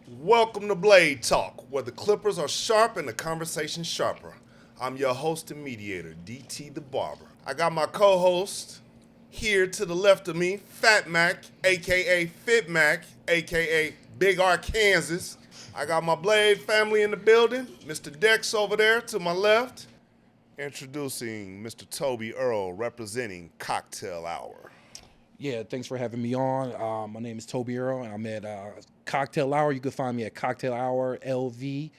Welcome to Blade Talk, where the clippers are sharp and the conversation sharper. I'm your host and mediator, DT the Barber. I got my co-host here to the left of me, Fat Mac, aka Fit Mac, aka Big Arkansas. I got my Blade family in the building, Mr. Dex over there to my left. Introducing Mr. Toby Earl, representing Cocktail Hour. Yeah, thanks for having me on. My name is Toby Earl, and I'm at Cocktail Hour. You can find me at Cocktail Hour LV.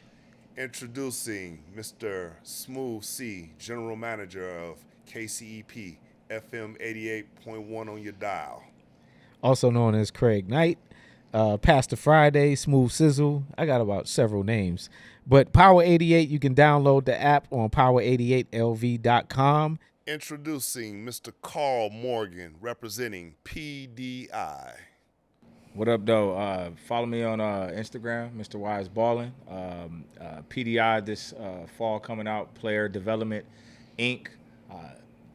Introducing Mr. Smooth C, General Manager of KCEP, FM 88.1 on your dial. Also known as Craig Knight, Pastor Friday, Smooth Sizzle. I got about several names. But Power 88, you can download the app on power88lv.com. Introducing Mr. Carl Morgan, representing PDI. What up, though? Follow me on Instagram, Mr. Wise Ballin. PDI this fall coming out, Player Development Inc.,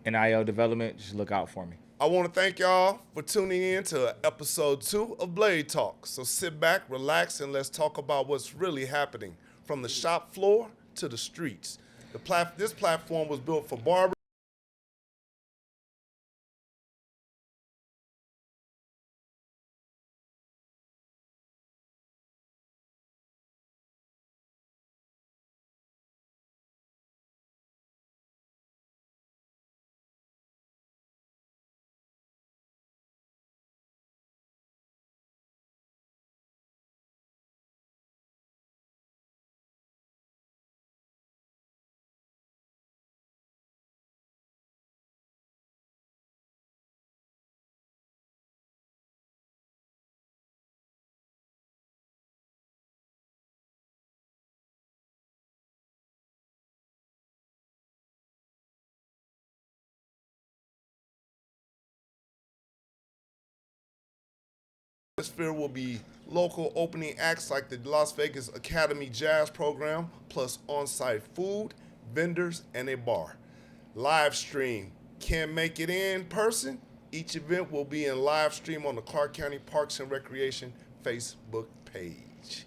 NIL Development. Just look out for me. I want to thank y'all for tuning in to episode 2 of Blade Talk. So sit back, relax, and let's talk about what's really happening from the shop floor to the streets. This platform was built for barbers. Atmosphere will be local opening acts like the Las Vegas Academy Jazz Program, plus on-site food, vendors, and a bar. Live stream. Can't make it in person? Each event will be in live stream on the Clark County Parks and Recreation Facebook page.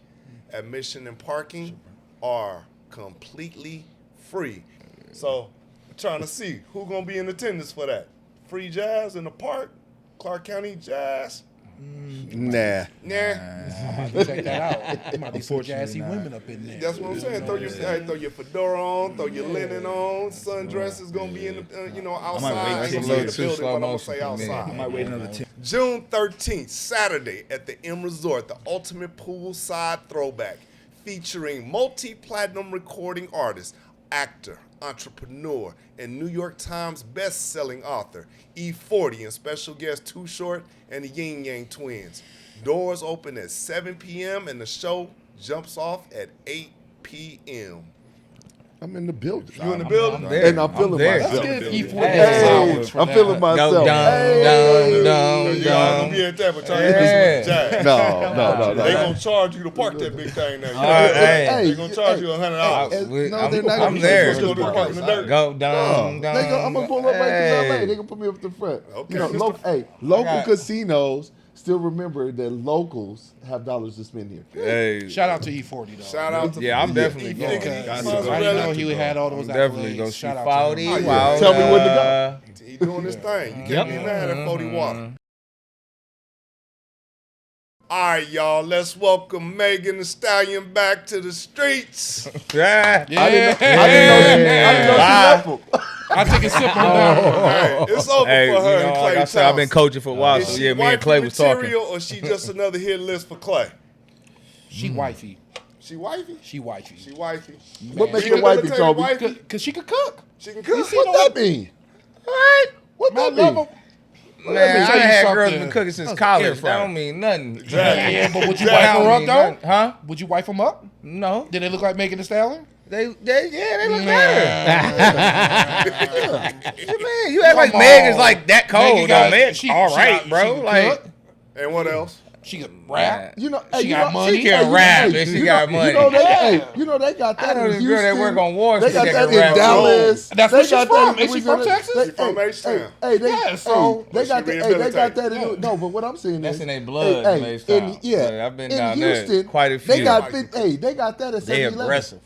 Admission and parking are completely free. So, I'm trying to see who's gonna be in attendance for that. Free jazz in the park, Clark County Jazz. Nah. I'm about to check that out. There might be some jazzy women up in there. That's what I'm saying. Throw your fedora on, throw your linen on. Sundress is gonna be in the outside. I might wait I ain't till gonna say the a little too building, slow but I'm gonna motion say for me. outside. I might wait another 10. June 13th, Saturday at the M Resort, the ultimate poolside throwback, featuring multi-platinum recording artist, actor, entrepreneur, and New York Times best-selling author, E40, and special guest Too Short and the Yin Yang Twins. Doors open at 7 p.m. and the show jumps off at 8 p.m. I'm in the building. You in the building? I'm there. And I'm feeling there. myself. Let's give E40 Hey, flowers for I'm that. feeling myself. Go Hey. You gonna be at that, but y'all Yeah. jazz. No. They gonna charge you to park that big thing now. Hey. They gonna charge you $100. No, they're not. I'm gonna there. Let's go to the park in the dirt. Go down, No, down. I'm gonna pull up right to LA. They gonna put me up the front. Okay, You know, Mr. local got- casinos still remember that locals have dollars to spend here. Hey. Shout out to E40 though. Shout out to Yeah, I'm definitely E40. going. Because Got I to didn't go. know he had all those Definitely accolades. go see Shout out 40. to him. yeah. Tell me when to go. He doing his thing. You can't be mad at 40 Water. All right, y'all. Let's welcome Megan Thee Stallion back to the streets. Yeah. Yeah. I didn't know she ruffled. I take a sip on that. Hey, it's over Hey, for her and like Clay I said, I've been Thompson. coaching for a while, Is so she yeah, me and wifey Clay was talking. material, or she just another hit list for Clay? She wifey. She wifey? She wifey. She wifey. What makes She your wifey, military Toby? wifey? Because she could cook. She can cook. What that mean? What? What My that mean? lover. Man, I tell you done had something. girls been cooking since That's college. air That fryer. don't mean nothing. Yeah, but would you That wife don't her up mean though? nothing. Huh? Would you wife them up? No. Did they look like Megan Thee Stallion? They look better. What you mean? You act like Come Meg is on. like that cold. Megan got- Meg, she- all she right, got- bro. she Like, cook. And what else? She can rap. You know, She got money. She can rap and she got money. You know they got that I know in this Houston. girl that work on Wall They Street got that that can rap. in Dallas. That's They where she's got from. that in Ain't she from Louisiana. Texas? She from H-Town. Yeah, so- they got But she that. They got that. rehabilitated. No, but what I'm saying That's is, in their blood, Hey, Maze in, Town. yeah, Yeah, I've been in down there Houston, quite a They few. got they got that at They 7-Eleven. aggressive.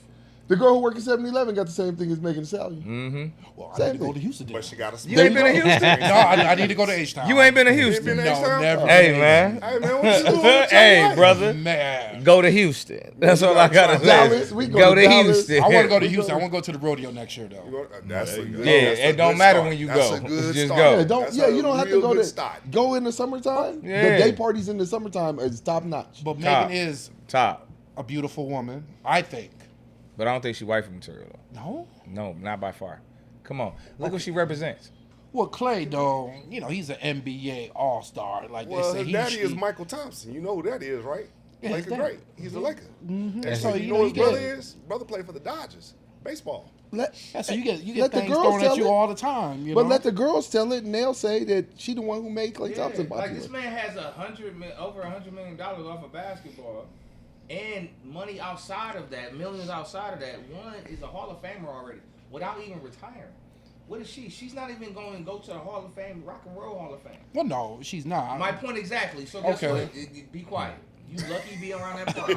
The girl who worked at 7-Eleven got the same thing as Megan Thee Stallion. Mm-hmm. Well, I Same need to go thing. to Houston. But she got a You ain't been to Houston? No, I need to go to H-Town. You ain't been to You Houston? been to No, H-Town? never. Hey, man. Hey, man, what you doing? Hey, brother. Man. Go to Houston. That's all I gotta say. Dallas, we Go to Dallas. Houston. I want to go to Houston. I want to go to the rodeo next year, though. That's a good. Yeah, that's a it don't good matter start. when you That's go. a good Just start. go. Yeah, don't. That's Yeah, a you don't have to real go good to start. go in the summertime. Yeah. The day parties in the summertime is top notch. But Top. Megan is Top. a beautiful woman, I think. But I don't think she wifey material, though. No? No, not by far. Come on. Look what she represents. Well, Clay, though, you know, he's an NBA All-Star. Like Well, they say, his daddy is Michael Thompson. You know who that is, right? Yeah, his Laker daddy. great. He's a Laker. And So, so you you know know, who his you brother get- is? Brother played for the Dodgers. Baseball. Let, Yeah, so you get Let the things girls thrown at tell you it. all the time. You but know? let the girls tell it, and they'll say that she the one who made Klay Thompson popular. Like this man has over $100 million off of basketball, and money outside of that, millions outside of that. One is a Hall of Famer already, without even retiring. What is she? She's not even going to go to the Hall of Fame, Rock and Roll Hall of Fame. Well, no, she's not. My point exactly. So guess Okay. what? Be quiet. You lucky to be around that party.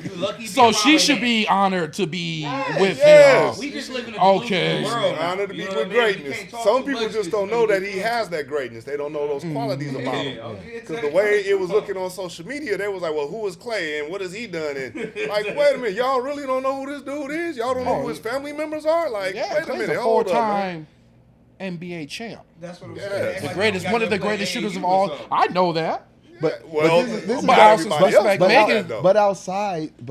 You lucky to be So around she that should man. be honored to be with yes. We just live in a Okay. delusional world. now. Honored to be You know with what I mean? You greatness. can't talk Some too people much just 'cause don't you know gonna that get he has that greatness. They don't know those qualities about him. okay, Because the way it was looking on social media, they was like, well, who is Clay and what has he done? And like, wait a minute, y'all really don't know who this dude is? Y'all don't know who his family members are? Like, Yeah, wait a Clay's minute, a hold up. man. four-time NBA champ. That's what I'm Yeah. saying. The The greatest, one of the greatest shooters of all. I I know that. But Well, this is but not I also everybody else suspect knows Megan- that, though. but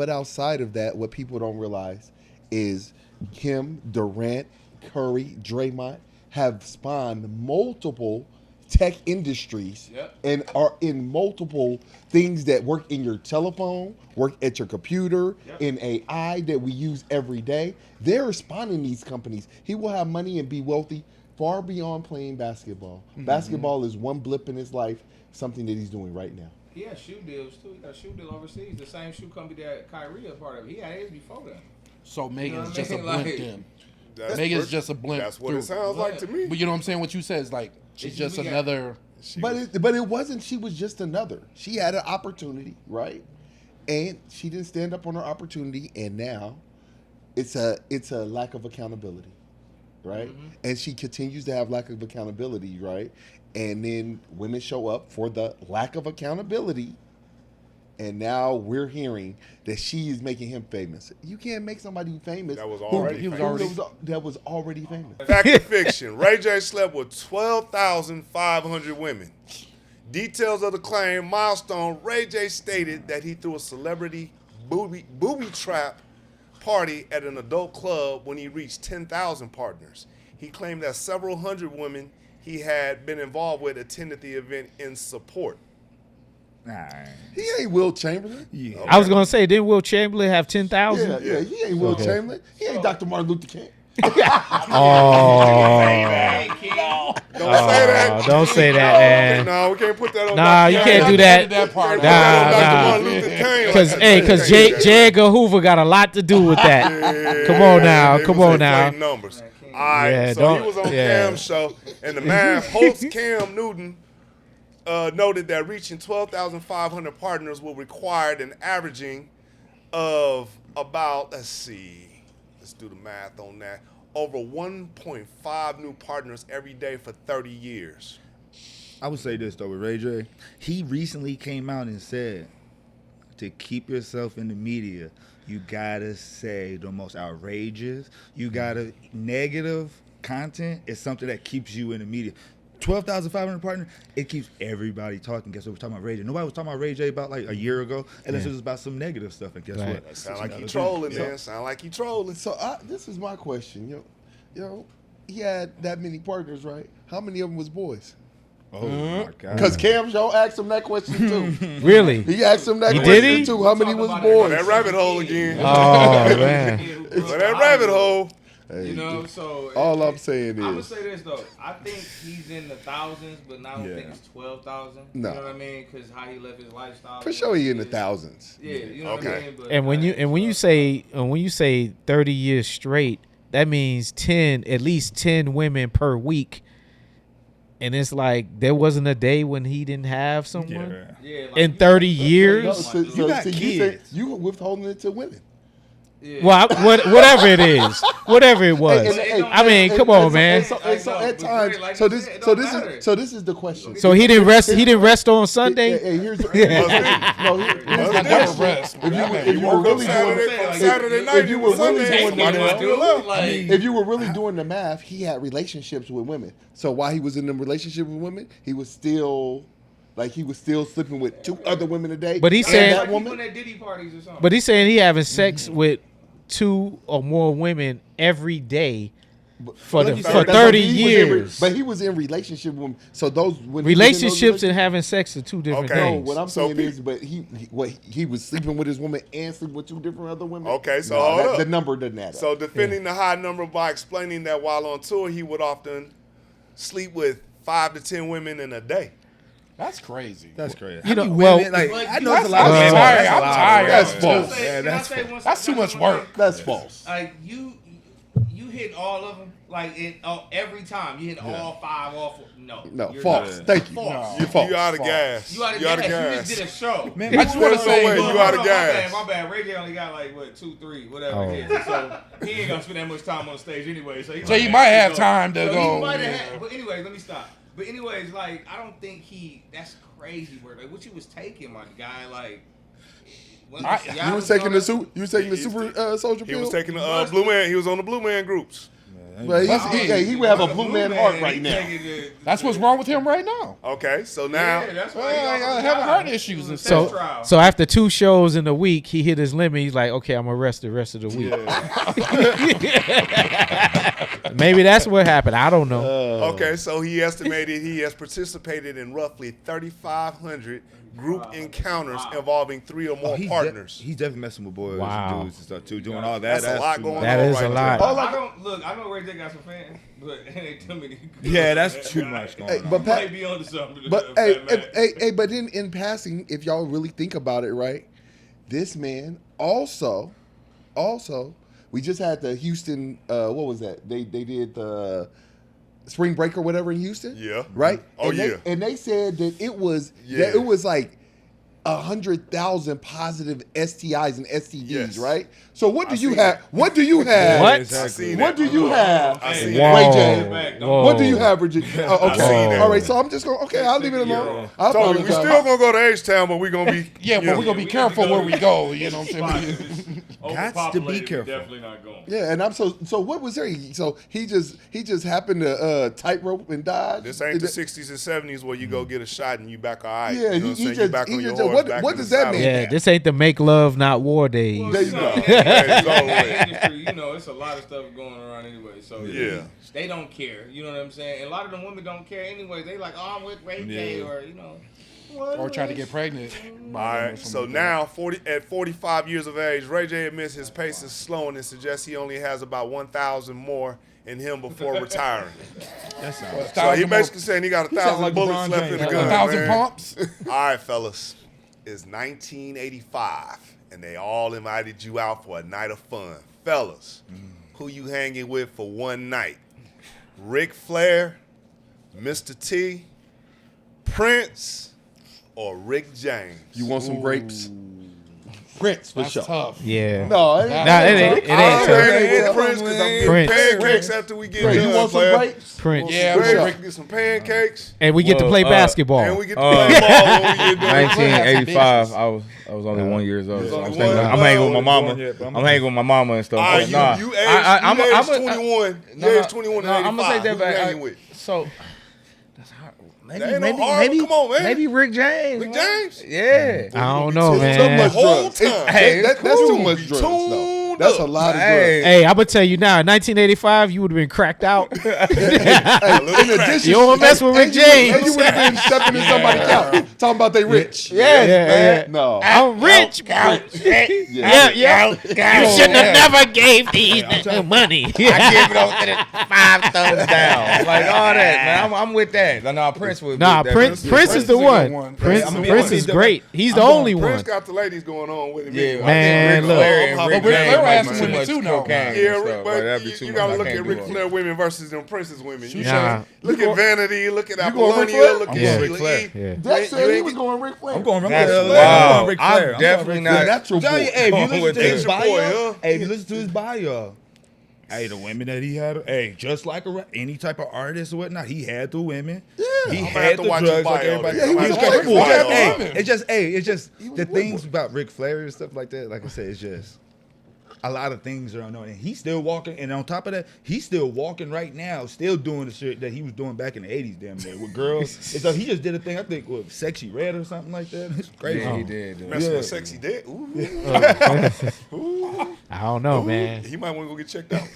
outside of that, what people don't realize is Kim, Durant, Curry, Draymond have spawned multiple tech industries Yep. and are in multiple things that work in your telephone, work at your computer, in AI that we use every day. They're spawning these companies. He will have money and be wealthy far beyond playing basketball. Basketball is one blip in his life, something that he's doing right now. He has shoe deals too. He got a shoe deal overseas. The same shoe company that Kyrie a part of. He had his before that. So Megan's what I just a mean? blimp Like- then. That's Megan's what- just a blimp. That's what through. it sounds like to me. But you know what I'm saying? What you said is like she's It's just we got- another. But it wasn't. She was just another. She had an opportunity, right? And she didn't stand up on her opportunity, and now it's a lack of accountability, right? And she continues to have lack of accountability, right? And then women show up for the lack of accountability, and now we're hearing that she is making him famous. You can't make somebody famous That was who- already he was famous. that was already famous. Fact or fiction, Ray J slept with 12,500 women. Details of the claim, milestone, Ray J stated that he threw a celebrity booby trap party at an adult club when he reached 10,000 partners. He claimed that several hundred women he had been involved with attended the event in support. He ain't Will Chamberlain. I was gonna say, didn't Will Chamberlain have 10,000? Yeah, he ain't Will Chamberlain. He ain't Dr. Martin Luther King. Oh, Don't say that. don't say that, man. No, we can't put that on. Nah, Dr. you King. can't do That that. part. Put that on Dr. Nah. Martin Luther King. Cause Like, cause can't do J. that. Edgar Hoover got a lot to do with that. Come on now, They come was on now. inflating numbers. All right, Yeah, so don't- he was on yeah. Cam's show, and the man, host Cam Newton, noted that reaching 12,500 partners will require an averaging of about, let's do the math on that, over 1.5 new partners every day for 30 years. I would say this though with Ray J. He recently came out and said to keep yourself in the media, you gotta say the most outrageous, you gotta negative content is something that keeps you in the media. 12,500 partners, it keeps everybody talking. Guess what? We're talking about Ray J. Nobody was talking about Ray J about like a year ago, unless it was about some negative stuff. And guess Right. what? Sound like he trolling, man. Sound like he trolling. So this is my question. He had that many partners, right? How many of them was boys? Oh my God. Because Cam Show asked him that question too. Really? He asked him that He did question he? too. How many was That boys? rabbit hole again. Oh man. That rabbit hole. You know, so all I'm saying I'm gonna is, say this though. I think he's in the thousands, but I don't think it's 12,000. No. You know what I mean? Because how he lived his lifestyle. for sure, he in the thousands. Yeah, you know what I mean. But And when you say 30 years straight, that means at least 10 women per week. And it's like there wasn't a day when he didn't have someone in 30 years. No, so You got see, kids. you were withholding it to women. Yeah. Well, whatever it is, whatever it was. And- I mean, come on, man. So at times, like so you this, said, it so don't this matter. is, so this is the question. So he didn't rest. He didn't rest on Sunday. Hey, here's the Never question. rest. If you were Woke up really Saturday, doing, from Saturday night, if you were Sunday, really doing somebody was the still math, up. if you were really doing the math, he had relationships with women. So while he was in the relationship with women, he was still sleeping with 2 other women a day. But he and said- that woman woman. at Diddy parties or something. But he's saying he having sex with 2 or more women every day for Like you said, 30 he was in years. but he was in relationship with women. So those when he was in those Relationships and having sex are 2 different Okay. No, things. what I'm So saying is, but he was sleeping with his woman and sleeping with 2 different other women. Okay, so No, hold up. the number doesn't add up. So defending the high number by explaining that while on tour, he would often sleep with 5 to 10 women in a day. That's crazy. That's crazy. You know, How many well- women, like, But I know it's a that's- lot of I'm women. tired. That's a I'm lot of tired. women. That's false. That's too much work. That's false. Like you hit all of them. Like every time you hit all 5 off. No, No, false. Thank you. False. You're false. You out of gas. You out of You out of gas. You gas. just did a show. Man, I just want to No say, way, you out of gas. My bad. Ray J only got like what 2, 3, whatever it is. So he ain't gonna spend that much time on stage anyway. So he might have time to So go, He might have yeah. had, but anyways, let me stop. But anyways, like I don't think that's crazy work. Like what you was taking, my guy. Like You was taking the super soldier He pill. was taking the Blue Man. He was on the Blue Man groups. But he would have a blue man heart right now. That's what's wrong with him right now. Okay, so now Yeah, that's why Well, he I almost having died. heart issues and Test stuff. trial. So after 2 shows in a week, he hit his limit. He's like, okay, I'm gonna rest the rest of the week. Maybe that's what happened. I don't know. okay, so he estimated he has participated in roughly 3,500 group encounters involving 3 or more partners. He's definitely messing with boys Wow. and dudes and stuff too. Doing all that. That's a lot too going much. That on is right a lot. there. I don't look. I know Ray J got some fans, but it ain't too many. Yeah, that's too much going Hey, on. but He Pat, might be onto something. but That hey, but in passing, if y'all really think about it, right, this man also, we just had the Houston. What was that? They did the spring break or whatever in Houston. Yeah. Right. Oh, and yeah. and they said that it was Yeah. that it was like 100,000 positive STIs and STDs, Yes. right? So what do I you seen have? that. What do you have? What? I seen What that. do you have? I seen Whoa. that. Ray J? Whoa. What do you have, Bridget? Oh, I seen okay. that. All right. So I'm just going. Okay, I'll leave it alone. I Told you, we apologize. still gonna go to H-Town, but we gonna be Yeah, but we're gonna be careful where we go. You know what I'm saying? Gots to be careful. Definitely not going. Yeah, and I'm so what was there? So he just happened to tightrope and dodge. This ain't the 60s and 70s where you go get a shot and you back all right. Yeah, you know what I'm saying? You back on your horse, back what in the does that saddle. mean? Yeah, this ain't the make love, not war days. There you go. In that industry, it's a lot of stuff going around anyway. So Yeah. they don't care. You know what I'm saying? And a lot of them women don't care anyway. They like, oh, I'm with Ray J, or Or try to get pregnant. All right, so now at 45 years of age, Ray J admits his pace is slowing and suggests he only has about 1,000 more in him before retiring. That sounds. So he basically saying he got 1,000 like bullets LeBron left in the James. gun. 1,000 man. pumps. All right, fellas, it's 1985, and they all invited you out for a night of fun. Fellas, who you hanging with for one night? Ric Flair, Mr. T, Prince, or Rick James? You want some grapes? Prince for That's sure. tough. Yeah. No, it ain't. Nah, it ain't. It ain't tough. Ain't Prince, because I'm getting Prince. pancakes after we get Prince, done. you want some player. grapes? Prince. Yeah, Prince, sure. we can get some pancakes, And we get to play basketball. and we get to play ball when we get done. 1985. I was only 1 year old. So I'm hanging with my mama. I'm hanging with my mama and stuff. All right, Nah, you I'm aged a- 21. You No, aged 21 and 85. I'm gonna take that Who you back. hanging with? So that's hard. That ain't no hard. Come on, man. Maybe Rick James. Rick man. James? Yeah. I don't know, Too man. much The whole drugs. time. Hey, That's too much drugs, though. Tuned tuned That's up. a lot of drugs. Hey, I'm gonna tell you now. In 1985, you would have been cracked out. In addition, You don't mess with Rick and you James. would have been stepping in somebody's couch talking about they rich. Yes, man. No. I'm rich. Yeah. You shouldn't have never gave these money. I give it over to the 5 thumbs down. Like all that, man. I'm with that. No, Prince would. Nah, that Prince is is the a good one. one. Prince, I'm Prince going- is great. He's the only Prince one. got the ladies going on with him. Yeah, anyway. Man, Ric look. Flair and But Rick Ric James Flair might has be some too women much too now. cocaine and Yeah, stuff, Rick, but that'd be but too you much. gotta I look can't at do Ric all Flair that. women versus them Prince's women. You Nah. look at Vanity, look at going Ric Apollonia, Flair? look at Yeah. Sheila Ric Flair. E. Yeah. Def said he ain't was get- going Ric Flair. I'm going. That's I'm wow. going Ric Flair. I'm definitely The not. natural Tell you, boy. hey, if you Going listen with to his the- bio, Your boy, huh? hey, if you listen to his bio, hey, the women that he had, hey, just like any type of artist or whatnot, he had the women. Yeah. He I'ma had have to the watch drugs his bio like everybody. then. Yeah, he He was was Ric cool. Flair. It's just He was the with things them. about Ric Flair and stuff like that. Like I said, it's just a lot of things are unknown, and he's still walking. And on top of that, he's still walking right now, still doing the shit that he was doing back in the '80s, damn near with girls. And so he just did a thing, I think, with Sexy Red or something like that. It's crazy. Yeah, he did. dude. Messing Yeah. with Sexy Dick. Ooh. I don't know, man. He might want to go get checked out.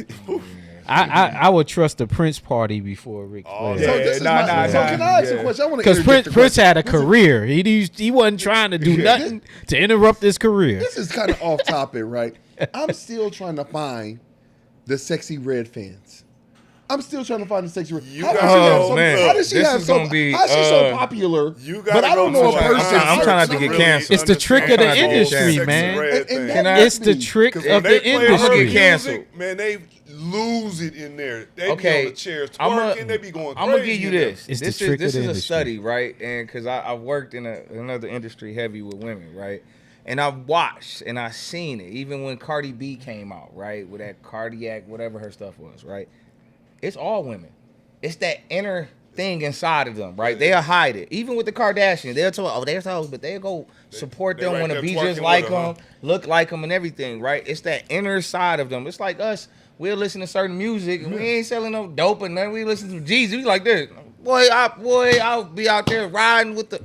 I would trust the Prince party before Ric Oh, Flair. So Yeah, this is nah, my, nah, so nah. can I ask Yeah. a question? I want to Because Prince had a career. He wasn't trying to do nothing to interrupt his career. This is kind of off topic, right? I'm still trying to find the Sexy Red fans. I'm still trying to find the Sexy Red. You How does gotta she have go- so- man, how does she this have is so? gonna be, How's she so popular? You But I don't know a person. I'm trying not to get canceled. It's the trick of the trying to get industry, canceled. man. And Can that I- It's the me. trick 'Cause of when the they play her I'ma get industry. music, canceled. man, they lose it in there. They Okay, be on the chairs I'ma- twerking. They be going crazy. I'm gonna give you in there. this. It's the this trick of is the a industry. study, right? And because I've worked in another industry heavy with women, right? And I've watched and I've seen it. Even when Cardi B came out, right, with that cardiac, whatever her stuff was, right? It's all women. It's that inner thing inside of them, right? They'll hide it. Even with the Kardashians, they'll tell, oh, they're so, but they'll go support they them, right want to there be twerking just with like her, them, huh? look like them, and everything, right? It's that inner side of them. It's like us. We'll listen to certain music, and we ain't selling no dope, and then we listen to Jeezy. We like this, I'll be out there riding with the,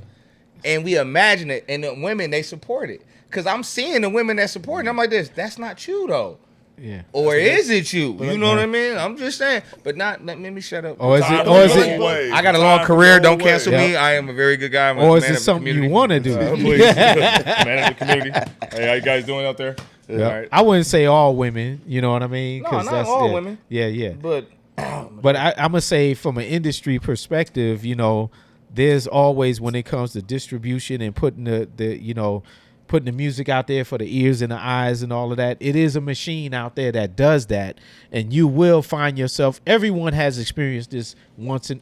and we imagine it, and the women they support it, cause I'm seeing the women that support it. I'm like this. That's not you though. Yeah. Or is it you? You know what I mean? I'm just saying, but not. Let me shut up. Or is Time it? to Or is go it? away. I got a long Time to career. go Don't away. cancel me. I am a very good guy. I'm a Or is man it of the something you community. want to do? Please. Man of the community. Hey, how you guys doing out there? Yeah. All right. I wouldn't say all women. You know what I mean? No, 'Cause not all yeah. women. Yeah, yeah. But But I'm gonna say from an industry perspective, you know, there's always when it comes to distribution and putting putting the music out there for the ears and the eyes and all of that. It is a machine out there that does that, and you will find yourself. Everyone has experienced this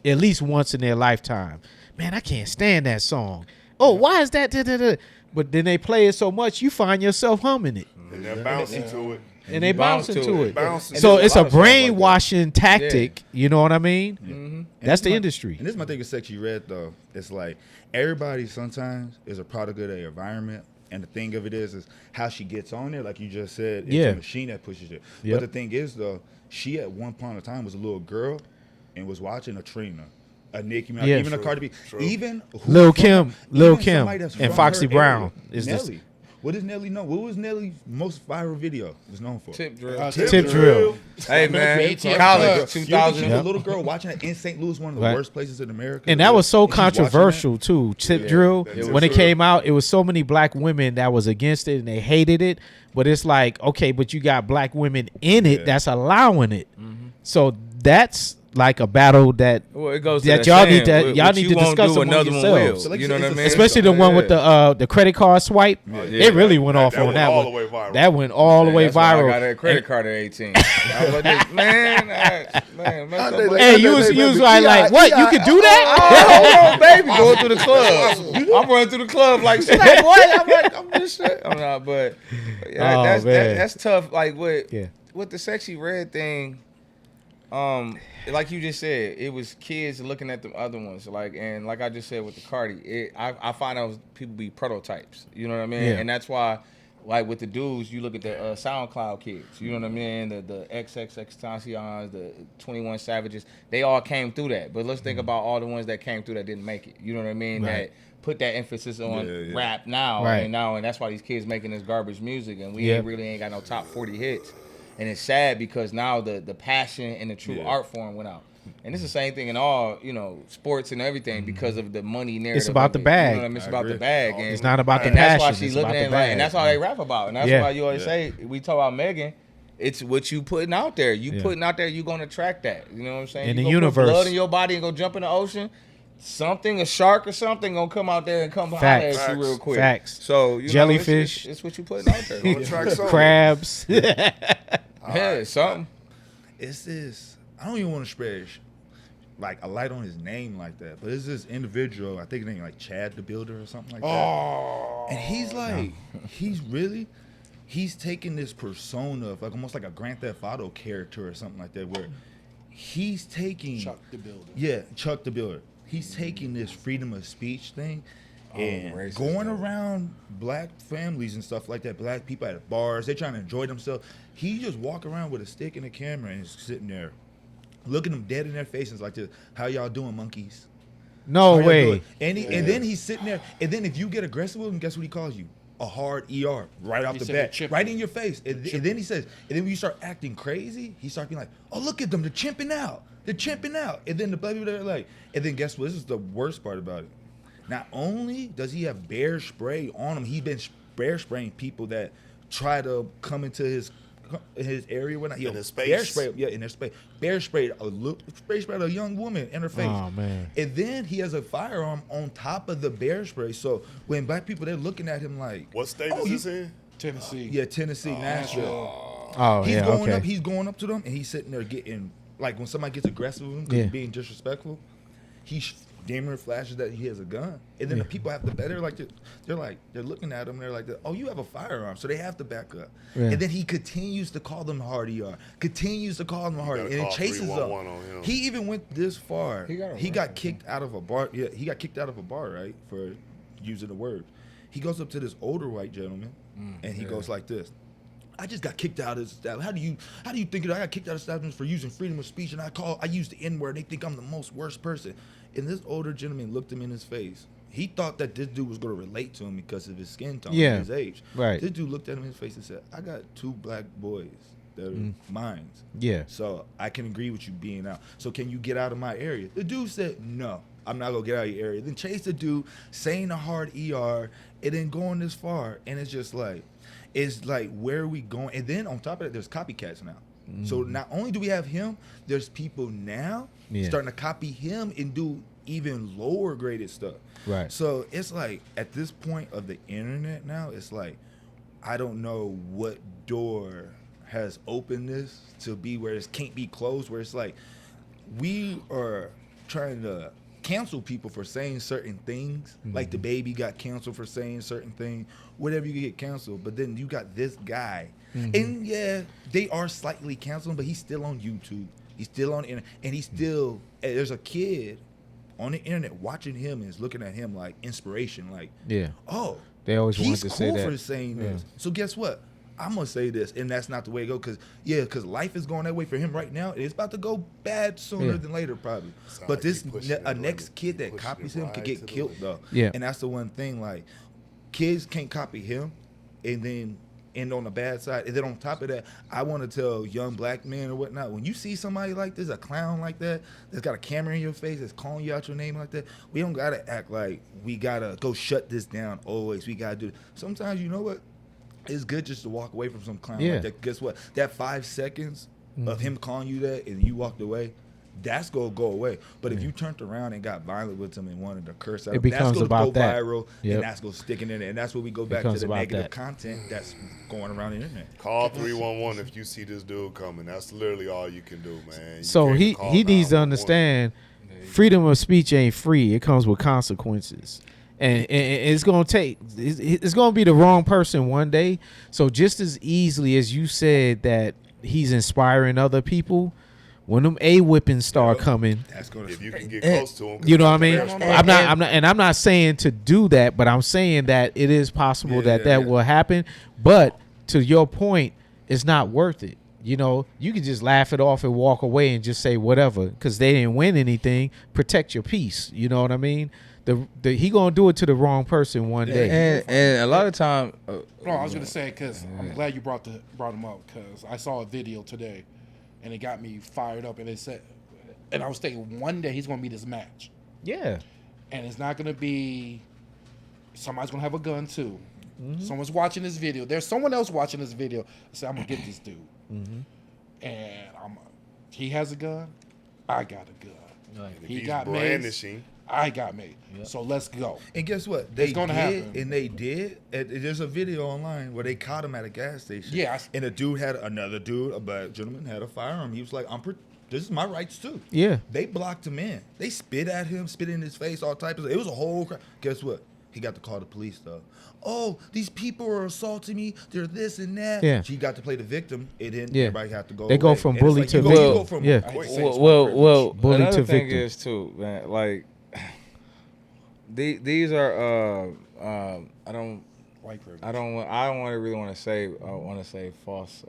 at least once in their lifetime. Man, I can't stand that song. Oh, why is that? Da, da, da? But then they play it so much, you find yourself humming it, And they're bouncing to it. and they bounce into it. Bouncing So to it's it. a lot of songs like that. brainwashing tactic. You know what I mean? Mhm. That's the my- industry. And this is my thing with Sexy Red though. It's like everybody sometimes is a product of their environment. And the thing of it is how she gets on there, like you just said, it's Yeah. a machine that pushes it. Yep. But the thing is though, she at one point in time was a little girl and was watching a Trina, a Nicki Minaj, Yeah. even a True, Cardi B, true. even who Lil from- Kim, Lil even Kim, somebody that's and from Foxy her Brown area. is this- Nelly. What does Nelly know? What was Nelly's most viral video was known for? tip drill. Tip drill. Hey man, ATM college Plus. She was 2000. a little girl watching it in St. Louis, one of the Right. worst places in America. And that was so And she's watching that. controversial too. Tip drill. that When Tip it Drill. came out, it was so many black women that was against it and they hated it. But it's like, okay, but you got black women in it Yeah. that's allowing it. So that's like a battle that, Well, it goes to that that y'all saying, need to what y'all need you to won't discuss do, among another one yourselves. will. So like You you know said, what I it's mean? Especially the one with the credit card swipe. Yeah. It really went off that on went that all one. the way viral. That went all the way That's why I viral. got that credit card at 18. I was like, man, mess up my- Hey, you was like, what? You could do that? Oh, baby, going through the club. I'm running through the club like, shit, like, what? I'm like, I'm just shit. I'm not, but yeah, Oh, that's man. that's tough. Like with Yeah. with the Sexy Red thing, like you just said, it was kids looking at the other ones. Like, and like I just said with the Cardi, I find out people be prototypes. You know what I mean? Yeah. And that's why like with the dudes, you look at the SoundCloud kids. You know what I mean? The XXXTentacions, the 21 Savages. They all came through that. But let's think about all the ones that came through that didn't make it. You know what I mean? Right. That put that emphasis on Yeah. rap now, Right. and that's why these kids making this garbage music, and we Yep. ain't got no top 40 hits. And it's sad because now the passion and the true Yeah. art form went out. And it's the same thing in all, sports and everything because of the money narrative. about of the it. bag. You know what I mean? It's I about the agree. bag. And, It's not about the and that's why passion, she's it's looking about at it the like, bag. and that's all they rap about. And that's Yeah. why you always say, we talk about Megan, it's what you putting out there. You Yeah. putting out there, you going to track that. You know what I'm saying? In you the gonna put universe. blood in your body and go jump in the ocean. Something, a shark or something, gonna come out there and come holler Facts. at you real quick. Facts. So Jellyfish. it's what you putting out there. Gonna track something. Crabs. Yeah, something. It's this. I don't even want to spread like a light on his name like that, but it's this individual. I think his name like Chad the Builder or something like that. Oh, And he's like, he's taking this persona of like almost like a Grand Theft Auto character or something like that, where he's taking Chuck the Builder. Yeah, Chuck the Builder. He's taking this freedom of speech thing and racist, going though. around black families and stuff like that, black people at bars, they're trying to enjoy themselves. He just walk around with a stick and a camera and is sitting there looking them dead in their faces like this. How y'all doing, monkeys? No How y'all way. doing? And then he's sitting there, and then if you get aggressive with him, guess what he calls you? A hard ER right off He the said bat, the chip. right in your face. And then he says, and then when you start acting crazy, he starts being like, "Oh, look at them, they're chimping out, they're chimping out." And then the black people they're like, and then guess what? This is the worst part about it. Not only does he have bear spray on him, he's been bear spraying people that try to come into his area. When In his space. bear spray, yeah, in their space. Bear sprayed a young woman in her face. Oh, man. And then he has a firearm on top of the bear spray. So when black people they're looking at him like, what state oh, is this in? Tennessee. yeah, Tennessee, Nashville. Oh, He's yeah, going okay. up. He's going up to them, and he's sitting there getting like when somebody gets aggressive with him, 'cause Yeah. he's being disrespectful. He damn near flashes that he has a gun, and then the people have to. They're looking at him. They're like, "Oh, you have a firearm," so they have to back up. Yeah. And then he continues to call them hard ER, continues to call them hard, gotta and it call chases them. 311 on him. He even went this far. He got Kicked out of a bar. Yeah, he got kicked out of a bar, right, for using the word. He goes up to this older white gentleman, and he goes like this. I just got kicked out of this establishment. How do you think I got kicked out of establishments for using freedom of speech, and I use the N-word, they think I'm the most worst person. And this older gentleman looked him in his face. He thought that this dude was going to relate to him because of his skin tone Yeah, and his age. right. This dude looked at him in his face and said, I got 2 black boys that are mine. Yeah. So I can agree with you being out. So can you get out of my area? The dude said, no, I'm not going to get out of your area. Then chase the dude, saying a hard ER, and then going this far. And it's just like, where are we going? And then on top of that, there's copycats now. So not only do we have him, there's people now Yeah. starting to copy him and do even lower graded stuff. Right. So it's like at this point of the internet now, it's like I don't know what door has opened this to be where it can't be closed, where it's like we are trying to cancel people for saying certain things. Like the baby got canceled for saying certain thing, whatever you get canceled. But then you got this guy. And yeah, they are slightly canceling, but he's still on YouTube. He's still on internet, and he's still there's a kid on the internet watching him and is looking at him like inspiration, like, Yeah. oh, They always wanted he's to cool say that. for saying Yeah. this. So guess what? I'm gonna say this, and that's not the way it goes, because life is going that way for him right now. It's about to go bad sooner Yeah. than later, probably. Sound But like this he pushing the next limit. kid that Pushing copies it him could right get to the killed limit. though. Yeah. And that's the one thing, like kids can't copy him, and then end on the bad side. And then on top of that, I want to tell young black men or whatnot, when you see somebody like this, a clown like that, that's got a camera in your face, that's calling you out your name like that, we don't gotta act like we gotta go shut this down always. We gotta do it. Sometimes, you know what? It's good just to walk away from some clown Yeah. like that. Guess what? That 5 seconds of him calling you that and you walked away, that's gonna go away. But if you turned around and got violent with him and wanted to curse at It him, becomes that's gonna about go that. viral, Yep. and that's gonna stick in there. And that's where we go back to Becomes the about negative that. content that's going around the internet. Call 311 if you see this dude coming. That's literally all you can do, man. You So can't he call he needs to 911. understand freedom of speech ain't free. It comes with consequences. And it's gonna it's gonna be the wrong person one day. So just as easily as you said that he's inspiring other people, when them A whippings start coming. That's gonna. If you can get close to them, You know what I mean? I'm not saying to do that, but I'm saying that it is possible that will happen. But to your point, it's not worth it. You know, you can just laugh it off and walk away and just say whatever because they didn't win anything. Protect your peace. You know what I mean? He gonna do it to the wrong person one day. And a lot of time, No, I was gonna say because I'm glad you brought him up because I saw a video today, and it got me fired up. And it said, and I was thinking one day he's gonna meet his match, Yeah. and it's not gonna be somebody's gonna have a gun too. Someone's watching this video. There's someone else watching this video. I say I'm gonna get this dude, and he has a gun. I got a gun. if He he's got brandishing, I got made. So let's go. And guess what? They gonna did, happen. and they did. There's a video online where they caught him at a gas station. Yeah, and another dude, a black gentleman, had a firearm. He was like, this is my rights too. Yeah. They blocked him in. They spit at him, spit in his face, all types of. It was a whole crap. Guess what? He got to call the police though. Oh, these people are assaulting me. They're this and that. Yeah. She got to play the victim. It didn't. Yeah. Everybody had to go. They go away. from And it's bully like, to you victim. go from Yeah. quick. Bully another to thing victim. is too, man. Like these are I don't White privilege. I don't really want to say false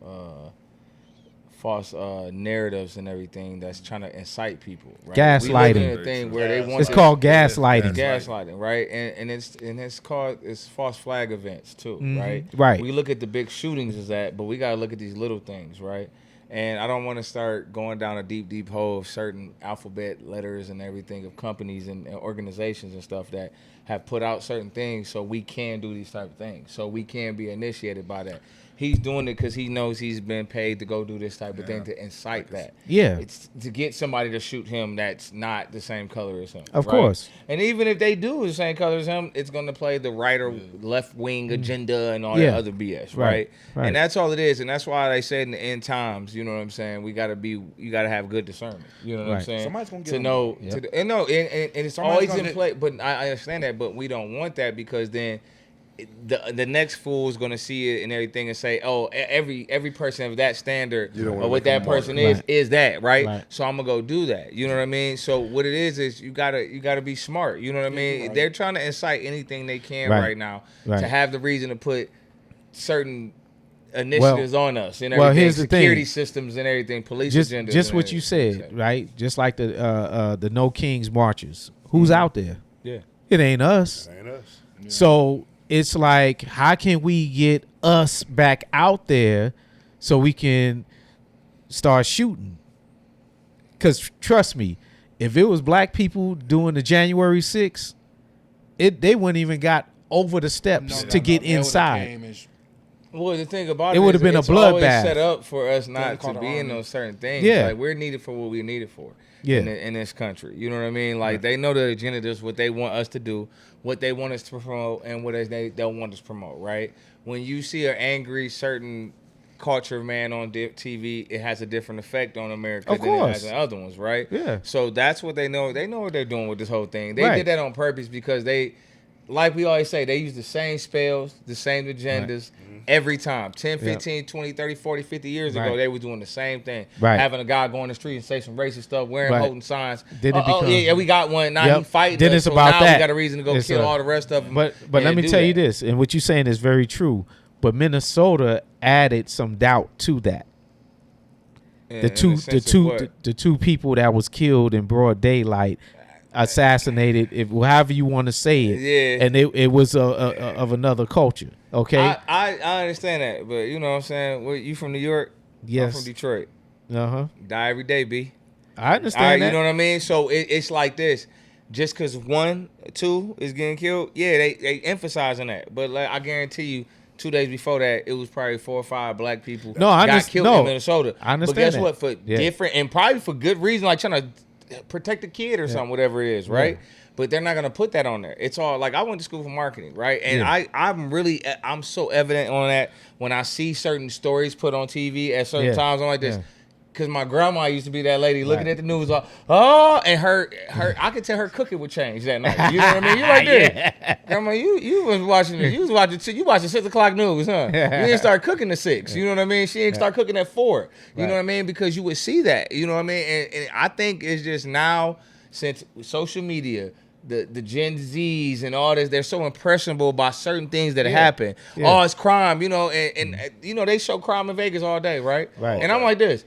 narratives and everything that's trying to incite people. Right? Gaslighting. We live in a thing where they want It's called gaslighting. gaslighting, right? And it's called false flag events too, right? Right. We look at the big shootings as that, but we gotta look at these little things, right? And I don't want to start going down a deep hole of certain alphabet letters and everything of companies and organizations and stuff that have put out certain things so we can do these type of things, so we can be initiated by that. He's doing it because he knows he's been paid to go do this type of thing to incite that. Yeah. It's to get somebody to shoot him that's not the same color as him. Of right? course. And even if they do the same color as him, it's going to play the right or left wing agenda and all that other BS, right? Right. And that's all it is. And that's why they said in the end times, you know what I'm saying? You got to have good discernment. You know what I'm Right. saying? Somebody's gonna get to him. know, Yep. and it's Somebody's always gonna in hit- play. But I understand that, but we don't want that because then the next fool is going to see it and everything and say, oh, every person of that standard You don't wanna or what make 'em that person mark. is that, right? Right. So I'm gonna go do that. You know what I mean? So what it is you gotta be smart. You know what I mean? Right. They're trying to incite anything they can Right. right now Right. to have the reason to put certain initiatives on us and well, everything, here's the thing. security systems and everything, police agendas. Just and what you everything. said, right? Just like the No Kings marches. Who's out there? Yeah. It ain't us. ain't us. So it's like, how can we get us back out there so we can start shooting? Because trust me, if it was black people doing the January 6th, they wouldn't even got over the steps to get That would've inside. came as- Well, the thing about It it would've is been a it's always bloodbath. set up for us not call to the be in army. those certain things. Yeah. Like we're needed for what we're needed for. Yeah. In this country, you know what I mean? Like they know the agenda, just what they want us to do, what they want us to promote, and what they don't want us to promote. Right? When you see an angry certain culture man on TV, it has a different effect on America Of than it course. has in other ones. Right? Yeah. So that's what they know. They know what they're doing with this whole thing. They Right. did that on purpose because they. Like we always say, they use the same spells, the same agendas every time. 10, 15, 20, 30, 40, 50 years ago, Right. they were doing the same thing. Right. Having a guy go in the street and say some racist stuff, wearing, Right. holding signs. Then it oh, becomes- yeah, we got one. Now he Yep. fighting Then us, it's so about now that. we got a reason to go It's kill a- all the rest of them. But let me tell you this, and what you're saying is very true. But Minnesota added some doubt to that. The two people that was killed in broad daylight, assassinated, if however you want to say it. Yeah. And it was of another culture. Okay. I understand that, but you know what I'm saying? Well, you from New York? Yes. I'm from Detroit. Uh-huh. Die every day, B. I understand All right, that. you know what I mean? So it's like this. Just because 1, 2 is getting killed, yeah, they emphasizing that. But like, I guarantee you, 2 days before that, it was probably 4 or 5 black people No, I got killed in Minnesota. I understand But guess that. what? For Yeah. different and probably for good reason, like trying to protect a kid or something, whatever it is, right? But they're not gonna put that on there. It's all like I went to school for marketing, right? And Yeah. I'm so evident on that when I see certain stories put on TV at certain times. I'm like this. Yeah. Cause my grandma used to be that lady looking Right. at the news like, oh, and her, I could tell her cooking would change that night. You know what I mean? You like that, grandma? You was watching it. You was watching 6:00 news, huh? You didn't start cooking at 6. You know what I mean? She didn't start cooking at 4. You know what I mean? Because you would see that. You know what I mean? And I think it's just now since social media. The Gen Zs and all this, they're so impressionable by certain things that happen. Yeah. Oh, it's crime, you know, and you know, they show crime in Vegas all day, right? Right. And I'm like this.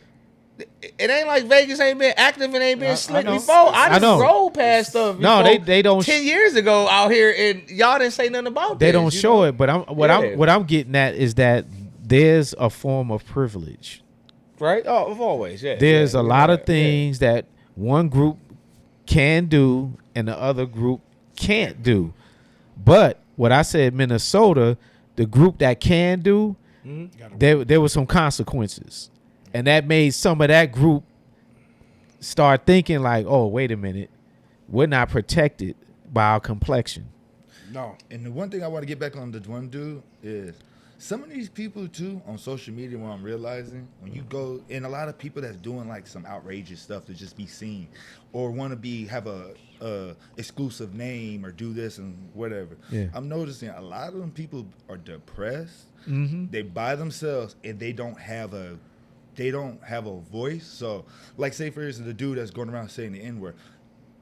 It ain't like Vegas ain't been active and ain't been slick know. before. I I just know. rolled past stuff. No, before they don't 10 years ago out here, and y'all didn't say nothing about They this, don't you show know? it, but what I'm getting at is that there's a form of privilege. Right? Oh, of always, yeah. There's yeah, a you're lot of right, things that one group can do and the other group can't do. But what I said, Minnesota, the group that can do, there were some consequences. And that made some of that group start thinking like, oh, wait a minute, we're not protected by our complexion. No. And the one thing I want to get back on the one dude is some of these people too on social media, what I'm realizing, when you go, and a lot of people that's doing like some outrageous stuff to just be seen or want to have a exclusive name or do this and whatever. Yeah. I'm noticing a lot of them people are depressed. Mm-hmm. They by themselves and they don't have a voice. So like say for instance the dude that's going around saying the N-word,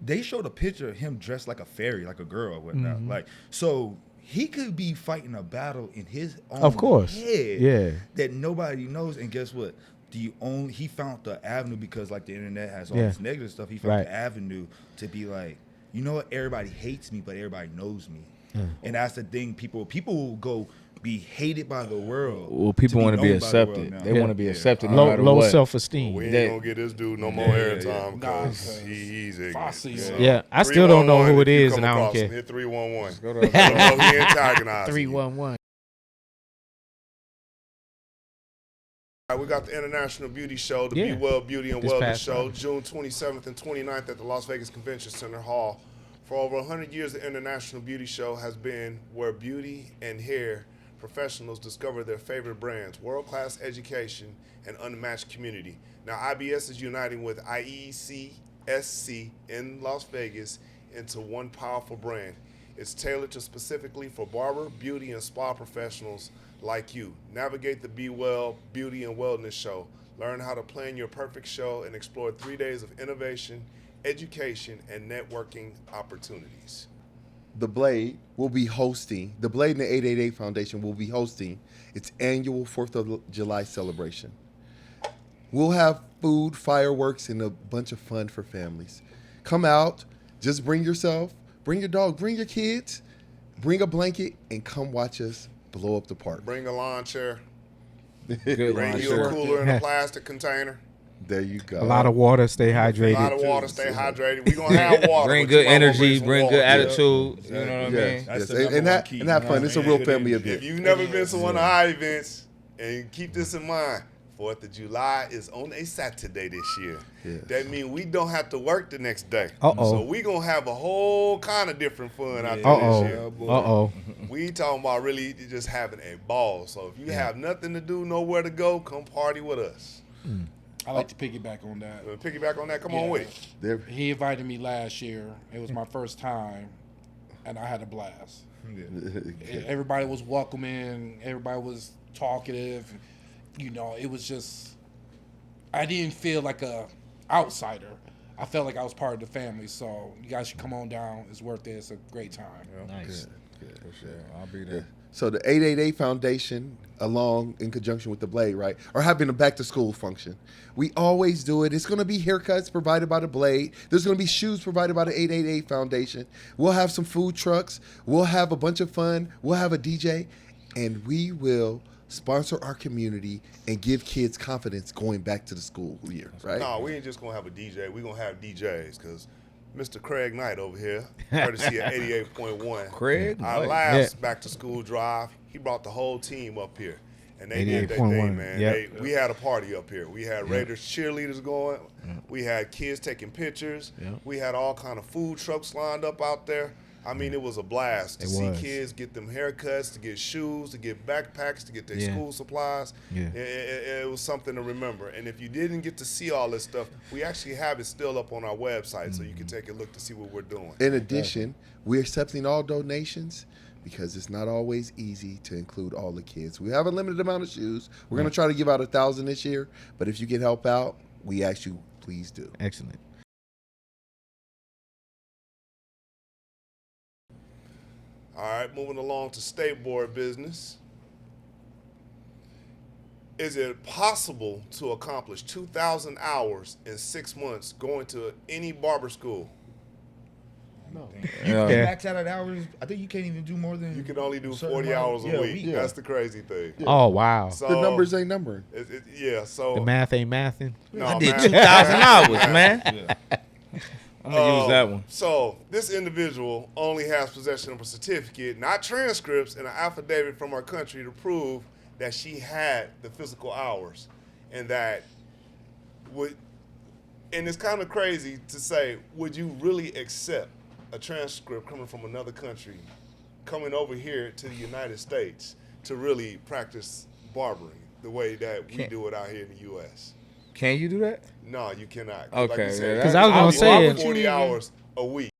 they showed a picture of him dressed like a fairy, like a girl or whatnot. Mm-hmm. Like, so he could be fighting a battle in his own Of course. head Yeah. that nobody knows. And guess what? He found the avenue because like the internet has all Yeah. this negative stuff. He found Right. the avenue to be like, you know what? Everybody hates me, but everybody knows me. And that's the thing. People will go be hated by the world. Well, people want to be known by the world accepted. now. They Yeah. want to be accepted no Low, matter low what. self-esteem. We ain't That- gonna get this dude no more Yeah, airtime Nah, because cause he's ignorant. Fosse, Yeah, I still don't know 311, who it if you is, come and I don't across him, care. Hit 311. Go to- Let him know he antagonizing you. 311. All right, we got the International Beauty Show, the Yeah. Be Well Beauty and This Wellness past Show, Friday. June 27th and 29th at the Las Vegas Convention Center Hall. For over 100 years, the International Beauty Show has been where beauty and hair professionals discover their favorite brands, world-class education, and unmatched community. Now, IBS is uniting with IECSC in Las Vegas into one powerful brand. It's tailored to specifically for barber, beauty, and spa professionals like you. Navigate the Be Well Beauty and Wellness Show. Learn how to plan your perfect show and explore 3 days of innovation, education, and networking opportunities. The Blade will be hosting, the Blade and the 888 Foundation will be hosting its annual 4th of July celebration. We'll have food, fireworks, and a bunch of fun for families. Come out, just bring yourself, bring your dog, bring your kids, bring a blanket, and come watch us blow up the park. Bring a lawn chair, Good bring line, you sure. a cooler in a plastic container, There you go. A lot of water, stay a hydrated. lot of water, stay hydrated. We're going to have water. Bring but good you might wanna energy, some bring water. good Yeah. attitude. You know what I Yes, mean? yes. That's the And, number and, one that, key, and have you fun. know It's a what I real mean? family Good event. If you've never been to one of our events, and keep this in mind, 4th of July is on a Saturday this year. Yes. That means we don't have to work the next day. Uh-oh. So we going to have a whole kind of different fun out there Uh-oh. this year. Uh-oh. We talking about really just having a ball. So if you have nothing to do, nowhere to go, come party with us. I like to piggyback on that. Piggyback on that, come on Yeah. with it. There- He invited me last year. It was my first time, and I had a blast. Everybody was welcoming. Everybody was talkative. You know, it was just. I didn't feel like a outsider. I felt like I was part of the family. So you guys should come on down. It's worth it. It's a great time. Nice. I'll be there. So the 888 Foundation, along in conjunction with the Blade, right, are having a back to school function. We always do it. It's going to be haircuts provided by the Blade. There's going to be shoes provided by the 888 Foundation. We'll have some food trucks. We'll have a bunch of fun. We'll have a DJ, and we will sponsor our community and give kids confidence going back to the school year, right? No, we ain't just going to have a DJ. we going to have DJs because Mr. Craig Knight over here, courtesy of 88.1. Craig Our Knight. last back to school drive, he brought the whole team up here. And they did their 88.1, thing, man. yep. We had a party up here. We had Raiders cheerleaders going. We had kids taking pictures. Yep. We had all kind of food trucks lined up out there. I mean, it was a blast to It see was. kids get them haircuts, to get shoes, to get backpacks, to get their Yeah. school supplies. Yeah. It was something to remember. And if you didn't get to see all this stuff, we actually have it still up on our website, so you can take a look to see what we're doing. In addition, we're accepting all donations because it's not always easy to include all the kids. We have a limited amount of shoes. We're going to try to give out 1,000 this year, but if you can help out, we ask you, please do. Excellent. All right, moving along to state board business. Is it possible to accomplish 2,000 hours in 6 months going to any barber school? You Yeah. can max out at hours. I think you can't even do more than You can only do certain 40 amount. hours a Yeah, week. yeah. That's the crazy thing. Oh wow. So, The numbers ain't numbering. Yeah, so. The math ain't mathing. No, I did man. 2,000 hours, man. Yeah. I'm gonna use that one. So this individual only has possession of a certificate, not transcripts, and an affidavit from our country to prove that she had the physical hours, and that would. And it's kind of crazy to say, would you really accept a transcript coming from another country, coming over here to the United States to really practice barbering the way that we Can't- do it out here in the U.S.? Can you do that? No, you cannot. Okay, you yeah, said, 'Cause I was gonna I'll say- work 40 hours a week.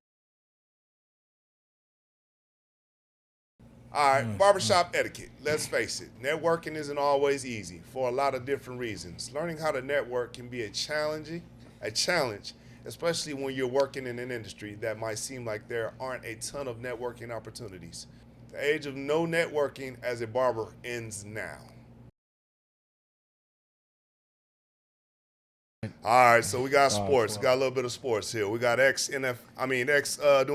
All right, barbershop etiquette. Let's face it, networking isn't always easy for a lot of different reasons. Learning how to network can be a challenge, especially when you're working in an industry that might seem like there aren't a ton of networking opportunities. The age of no networking as a barber ends now. All right, so we got sports. Got a little bit of sports here. We got ex New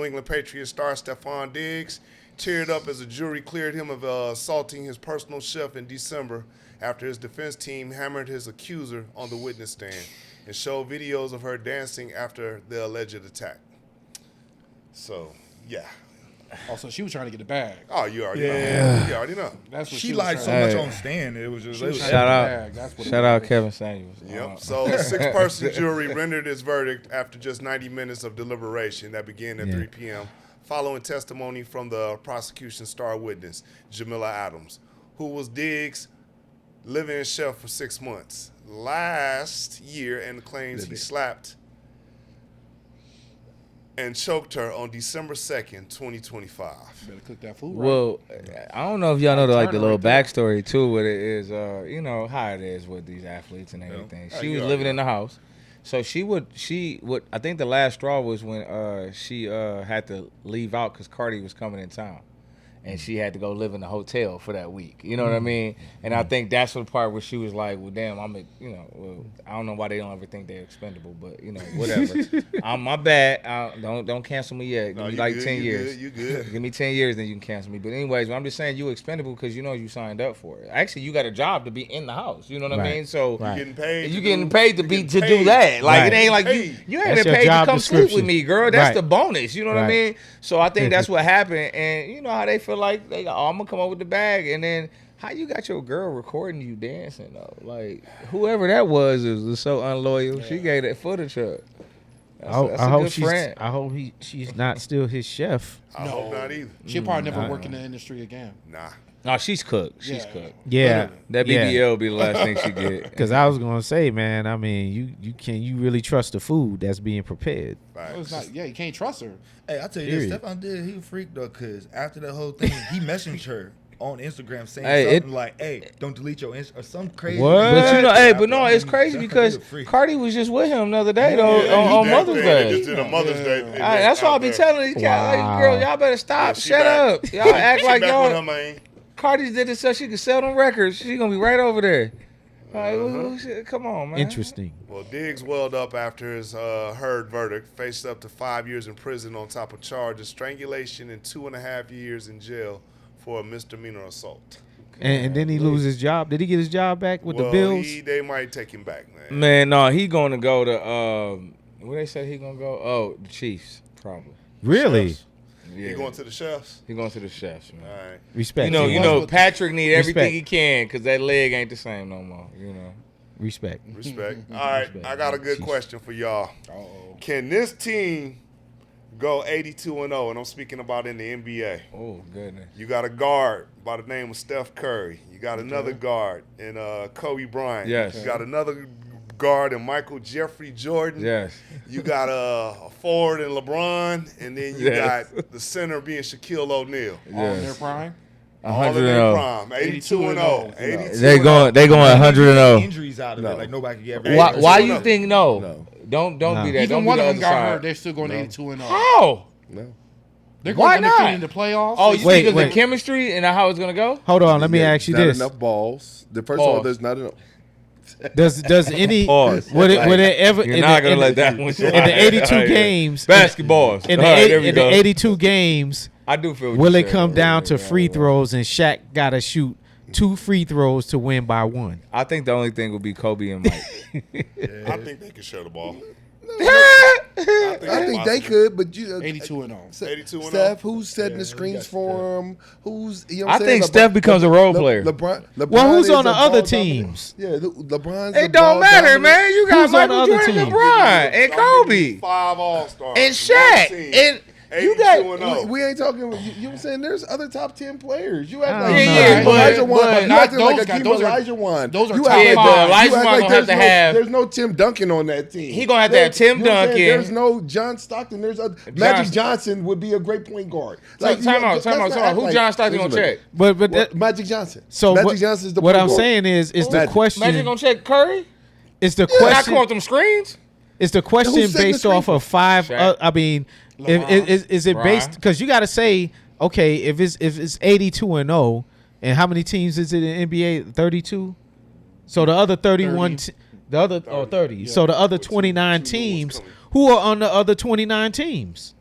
England Patriots star Stephon Diggs cheered up as a jury cleared him of assaulting his personal chef in December after his defense team hammered his accuser on the witness stand and showed videos of her dancing after the alleged attack. So, yeah. Also, she was trying to get the bag. Oh, you already Yeah. know. You already know. That's what She was lied so trying- much Hey. on stand. It was just She was it trying Shout to out. get the bag. That's what it Shout out was. Kevin Samuels. Yep. So the six-person jury rendered its verdict after just 90 minutes of deliberation that began at 3 p.m. following testimony from the prosecution's star witness, Jamila Adams, who was Diggs' live-in chef for 6 months last year and claims he slapped and choked her on December 2nd, 2025. Better cook that food right. Well, I don't know if y'all know the Turner little right there. backstory too. What it is, you know how it is with these athletes and everything. Oh, She you was already living know. in the house, so she would. I think the last straw was when she had to leave out because Cardi was coming in town, and she had to go live in the hotel for that week. You know what I mean? And I think that's the part where she was like, "Well, damn, I don't know why they don't ever think they're expendable, but whatever. My bad. Don't cancel me yet. Give No, me you like good, 10 you years. good, you good. Give me 10 years, then you can cancel me. But anyways, I'm just saying you expendable because you signed up for it. Actually, you got a job to be in the house. You know what I Right. mean? So Right. Getting paid. you to getting do- paid to you be getting to do paid. that. Like Right. it ain't like Paid. you ain't That's been your paid to job come sleep with description. me, girl. That's Right. the bonus. You know what I Right. mean? So I think that's what happened. And you know how they feel like I'm gonna come up with the bag, and then how you got your girl recording you dancing though? Like whoever that was so unloyal. She gave that footage up. That's I a hope good friend. she's not still his chef. I hope not either. She'll probably never work in the industry again. Nah. No, she's cooked. She's Yeah. cooked. Yeah, That BBL will be the last thing she get. Because I was gonna say, man, I mean, you really trust the food that's being prepared? Well, it's Facts. not, yeah, you can't trust her. Hey, I tell you Period. this, Stephon did. He a freak though, cause after the whole thing, he messaged her on Instagram saying Hey, something like, "Hey, don't delete your Insta," or some crazy. What? But you know, After- hey, but no, it's he- crazy he a because freak. Cardi was just with him the other day though Yeah, on that Mother's thing, Day. They just did a Mother's Day. event That's why I out be there. telling these cats, like, girl, y'all better stop. Yeah, she Shut back. up. Y'all act She like back with her y'all. man. Cardi did it so she could sell them records. She gonna be right over there. Like, come on, man. Interesting. Well, Diggs welled up after his heard verdict, faced up to 5 years in prison on top of charges, strangulation, and 2.5 years in jail for a misdemeanor assault. And then he lose his job. Did he get his job back with well, the bills? they might take him back, man. Man, no, he gonna go to where they said he gonna go? Oh, the Chiefs, probably. Really? Chefs. Yeah, He going to the chefs? he going to the Chefs, man. All right. Respect. You know, Patrick need everything Respect. he can because that leg ain't the same no more. You know. Respect. Respect. All right, I got a good question for y'all. Can this team go 82-0, and I'm speaking about in the NBA. Oh goodness. You got a guard by the name of Steph Curry. You got another guard in Kobe Bryant. Yes. You got another guard in Michael Jeffrey Jordan. Yes. You got a forward in LeBron, and then you Yes. got the center being Shaquille O'Neal. All in their Yes. prime. All in 100 their and 0. prime. 82-0. 82-0. They going 100 and 0. Injuries out of No. it. Like nobody could ever. Why? Why 82-0. you think no? No. Don't No. be that. Even Don't one be of the them other got side. hurt. They're still going 82-0. How? No. They're Why going undefeated not? in the playoffs. Oh, you Wait, think wait. of the chemistry and how it's gonna go? Hold on, let me Yeah, ask you not this: enough balls. First of all, Pause. there's not enough. Does any Pause. would it ever You're in not the, gonna in let the, that one in slide. the 82 All right. games Basketballs. in the, All right, eight- there we in go. the 82 games? I do feel. What Will you it said. come down to free throws and Shaq got to shoot 2 free throws to win by 1? I think the only thing will be Kobe and Mike. I think they can share the ball. I think they could, but you 82-0. 82-0. Steph, who's setting the screens for him? Who's you know? I What I'm saying? think Steph becomes a role player. LeBron. Well, who's is on the a other ball dominant- teams? Yeah, LeBron's. It don't matter, man. You got Who's on the Michael other Jordan, team? LeBron, and Kobe, 5 All-Stars. and Shaq, and you got. 82-0. We ain't talking. You know what I'm saying? There's other top 10 players. You I act don't like know. Elijah But- Wan, but you not acting like those guys. Akeem Those are- Elijah Wan. those are You top act Yeah, like but that. Elijah You act Wan like gonna have to have- There's no Tim Duncan on that team. He gonna have to have Tim You know what I'm saying? Duncan. There's no John Stockton. There's other, Magic Johnson would be a great point guard. Time you know, out. let's Who not act Who like- John Stockton listen gonna to me. check? But What- Magic Johnson. so Magic what, Johnson's the what point I'm guard. saying is the Magic. question Magic gonna check Curry? is the Not come question with them screens. is the question Who's setting the based off screen of 5 Shaq. I mean LeBron. is it based LeBron. because you got to say okay if it's 82-0 and how many teams is it in NBA 32 so the other 31 30. the other 30 so the other 29 teams who are on the other 29 teams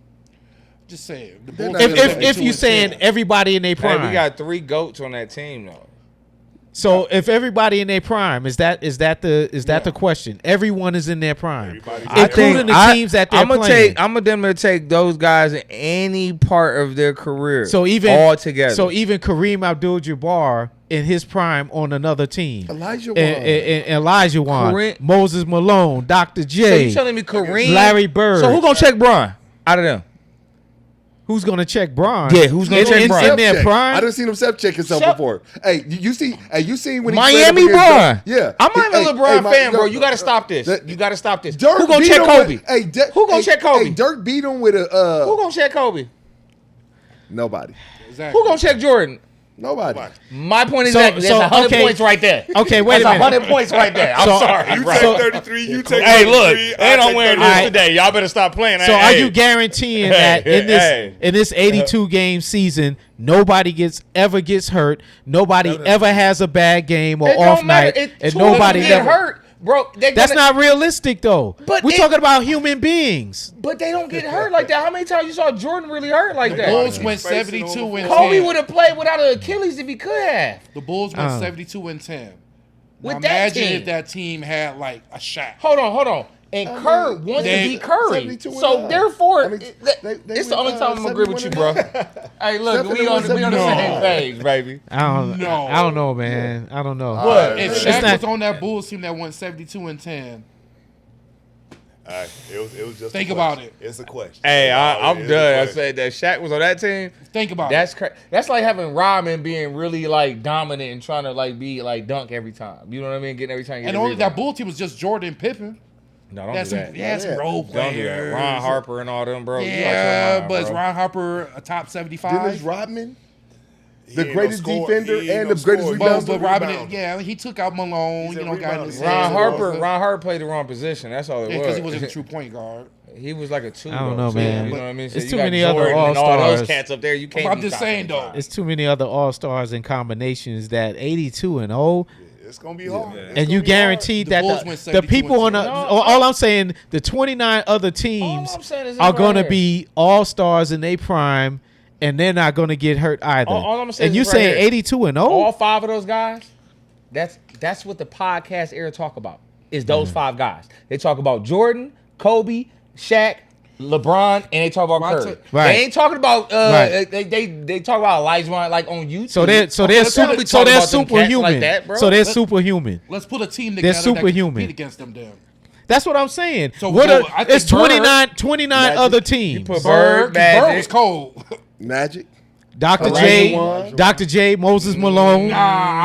Just saying. The They're Bulls not are if 72 you and saying 10. everybody in their Hey, prime we got 3 goats on that team though. so if everybody in their prime is that the question everyone is in their prime Everybody's including the teams that they're I'm gonna playing take those guys in any part of their career. So even all together. So even Kareem Abdul-Jabbar in his prime on another team. Elijah Wan. And Elijah Wan, Kareem- Moses Malone, Dr. so J, you telling me Kareem, Larry Bird. So who gonna check Bron out of them? Who's gonna check Bron? Yeah, who's gonna check Bron? in their Check. prime? I done seen him self check himself Self- before. Hey, you see when he Miami played up Bron. against Dirk. Yeah, I'm not even a LeBron fan, bro. You got to to stop this. that- You got to stop this. Dirk Who gonna beat check him Kobe? With, Who gonna check Kobe? Hey, Dirk beat him with a Who gonna check Kobe? nobody. Exactly. Who gonna check Jordan? Nobody. My point is So- that there's so, 100 okay. points right there. Okay, wait That's a minute. 100 points right there. I'm So- sorry. You bro. take So- 33, you take 33. Hey, look, I and I'm take wearing 33. this today. Y'all better stop playing. So are you guaranteeing that in this Hey. in this 82 game season, nobody ever gets hurt, nobody ever has a bad game or It off don't matter. night, and Two of them nobody get never hurt, bro. That's not realistic though. But We're it- talking about human beings. But they don't get hurt like that. How many times you saw Jordan really hurt like that? Bulls went Facing 72 on the and floor. 10. Kobe would have played without an Achilles if he could have. The Bulls went Oh. 72 and 10. Now With that imagine team. if that team had like a Shaq. Hold on. And Kerr wants to they- be Curry. 72 and So nine. therefore, I mean, they it's the went, only time I'm gonna agree with you, 71 bro. and Hey, look, Seven we and on one, the seven same and page, baby. I don't know, man. I don't know. But if It's Shaq not- was on that Bulls team that went 72 and 10, All right, it was just Think a about question. it. It's a question. Hey, I'm It's a done. I question. said that Shaq was on that team. think about That's it. crazy. That's like having Rodman being really like dominant and trying to like be like dunk every time. You know what I mean? Getting every time. You And get a only that rebound. Bull team was just Jordan and Pippen. No, don't That's do some, that. yeah, some role Don't do that. players. Ron Harper and all them, bro. You gotta Yeah, chill, but is bro. Ron Harper a top 75? Dennis Rodman, He the ain't greatest score- defender he ain't and no the greatest scorer. rebounder. But Robin, Rebounder. yeah, he took out Malone. He's You a know, got in rebounder. his Ron Yeah, Harper played the wrong position. That's all it Yeah, was. because he wasn't a true point guard. He was like a 2. I don't though, know, too, man. You know what I mean? So It's you too got many other Jordan and all those All-Stars. cats up there. You can't. I'm be just saying, stopping though. them. It's too many other all-stars and combinations that 82 and 0 It's gonna be hard. It's and gonna you be guaranteed The that Bulls the went 72 people on and the 10. all I'm saying the 29 other teams I'm saying is are this going to right here. be all-stars in their prime and they're not going to get hurt either. All I'm saying and is you this right saying here. 82 and All 0? 5 of those guys. That's what the podcast era talk about. Is those 5 guys? They talk about Jordan, Kobe, Shaq, LeBron, and they talk about Right. Curry. Right. They ain't talking about Right. they talk about Elijah like on YouTube. So they're They don't be talking about them cats superhuman. like that, bro. So they're superhuman. Let's put a team together that superhuman. can compete against them. Then That's what I'm saying. So, what so I think it's 29 Magic. other teams. put Bird Magic. was cold. Magic. Dr. Elijah J, Wan. Dr. J, Moses Malone. Nah,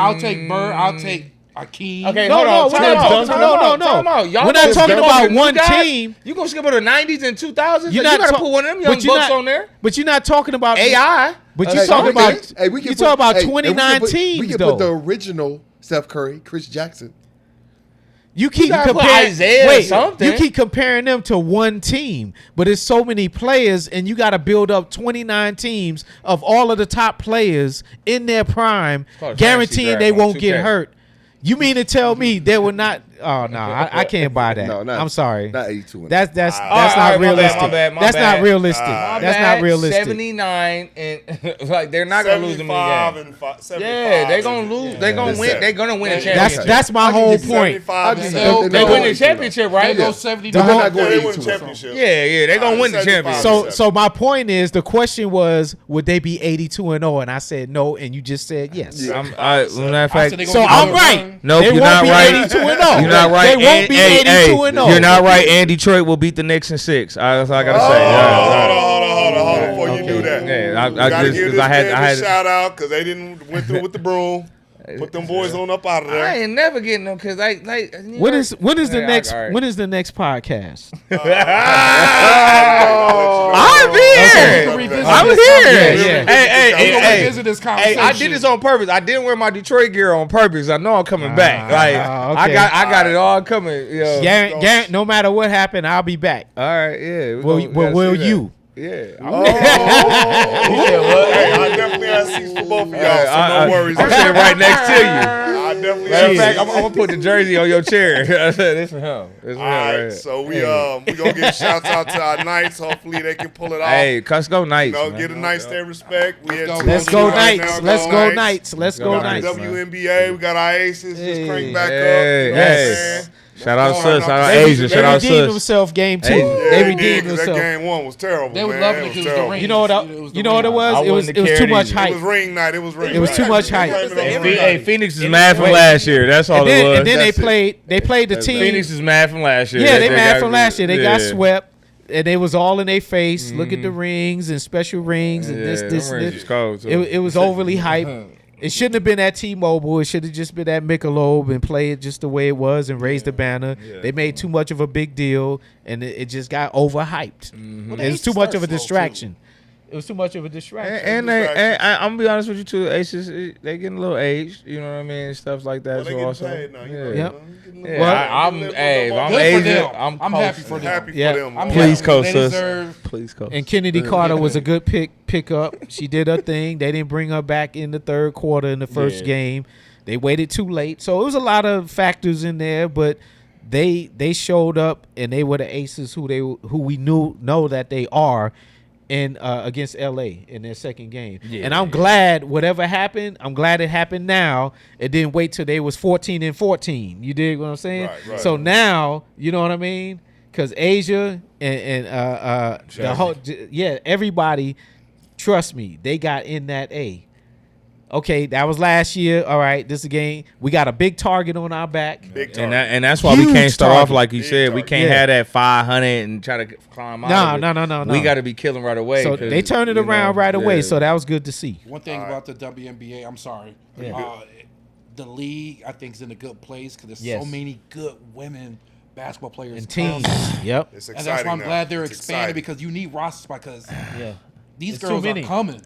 I'll take Bird. I'll take Akeem. Okay, No, hold no, on. we're Time not out, talking- time no, out, no, no. time out. Y'all We're not gonna talking skip about over new one guys? team. You gonna skip over the 90s and 2000s? You're You not gotta ta- put one of them young but you're bucks not- on there. But you're not talking about AI. But you Hey, talking we can- about hey, we can you put- talk about hey, and we can 29 put- teams We can though. put the original Steph Curry, Chris Jackson. You keep gotta put comparing Isaiah or wait, something. you keep comparing them to one team, but it's so many players, and you got to build up 29 teams of all of the top players in their prime, called a guaranteeing fantasy they draft on won't get 2K. hurt. You mean to tell me they will not? Oh no, I can't buy that. No, not, I'm sorry. Not 82. That's All not right, my bad, realistic. my bad, my That's bad. not realistic. My That's bad, not realistic. 79 and like they're not gonna lose them in the game. 75 Yeah, they're gonna lose. They're gonna win. They're gonna win a championship. That's my I'll give whole you point. 75 I'll and give you- 70. They No, win no, the championship, right? They go Yeah, 70. They're not going They win 82. championship. yeah, they're gonna win the 75. championship. So my point is, the question was, would they be 82-0? And I said no, and you just said yes. Yeah. Matter of I fact, said they So gonna I'm get right. one. Nope, They you're won't not be right. 82-0. You're not right. They won't be And- 82-0. You're not right. And Detroit will beat the Knicks in 6. That's all I gotta say. Hold Yeah. on, before you do that. Yeah, I Gotta just give because this I man had a shout out because they didn't went through with the broom. Put them boys on up out of I there. ain't never getting them because like When is the Yeah, next all right. when is the next podcast? I'm here. can revisit I'm this here. conversation. Hey, We gonna hey, revisit this hey, conversation. I did this on purpose. I didn't wear my Detroit gear on purpose. I know I'm coming back. Like okay. I got it all coming. Yo. No matter what happened, I'll be back. All right, yeah. Will you? Yeah. Hey, I definitely have seats for both of y'all, so no worries. I'm sitting right next to you. I definitely Matter have of fact, seats. I'm gonna put the jersey on your chair. I said, "This for him. This for him." All right, right so we gonna give shouts out to our Knights. Hopefully they can pull it off. Hey, let's go Knights. You know, man. get a Knights their respect. We Let's at go. 2-2 Let's go right Knights. now. Let's go Knights. Let's go Go Knights. Knights. WNBA, we got our aces just crank back up. Hey, You know what I'm hey. saying? Shout out Let's Sus. go. Shout out They Asia. Shout out They redeemed Sus. themselves game 2. Hey. Yeah, They they redeemed did, 'cause that themselves. game one was terrible. They was man. lovely It 'cause it was terrible. the ring. You know what? You know what it was? I It was wouldn't it was have too cared much either. It hype. was ring night. It was ring It was night. too much hype. Hey, Phoenix is mad from last year. That's all And it was. then That's it. they played the team. Phoenix is mad from last year. Yeah, they mad got- from last year. They got yeah. swept, and they was all in their face. Look at the rings and special rings and Yeah, this, them this. rings this. is cold, too. It was overly hyped. It shouldn't have been at T-Mobile. It should have just been at Michelob and play it just the way it was and raise the banner. They made too much of a big deal, and it just got overhyped. Well, It was too much of a distraction. It was too much of a distraction. And I'm gonna be honest with you too. Aces, they getting a little aged. You know what I mean? Stuff like that. Well, they so getting also, paid now. You know, yeah. Yep. getting Yeah, Well, I'm. Good Hey, if I'm for Asian, them. I'm I'm coasting. happy for them. happy Yeah. for them. I'm man. Please, happy. Coach They Sus. deserve- Please go. And Kennedy Carter was a good pick up. She did her thing. They didn't bring her back in the third quarter in the first game. They waited too late. So it was a lot of factors in there, but they showed up and they were the aces who we know that they are in against LA in their second game. And I'm glad whatever happened, I'm glad it happened now. It didn't wait till they was 14-14. You dig what I'm saying? Right. So now, you know what I mean? Because Asia and the whole everybody, trust me, they got in that A. Okay, that was last year. All right, this is a game. We got a big target on our back. Big time. And that's why we Huge can't start off target. like you Big said. We target. can't Yeah. have that 500 and try to climb out. of it. No. We got to be killing right away. So 'cause, they turned it you around know, right away. yeah. So that was good to see. One thing about the WNBA, I'm sorry. The league, I think, is in a good place because there's Yes. so many good women basketball players. And teams. around. Yep. It's And exciting that's why I'm now. glad they're It's expanding exciting. because you need rosters because Yeah. these It's too girls are many. coming.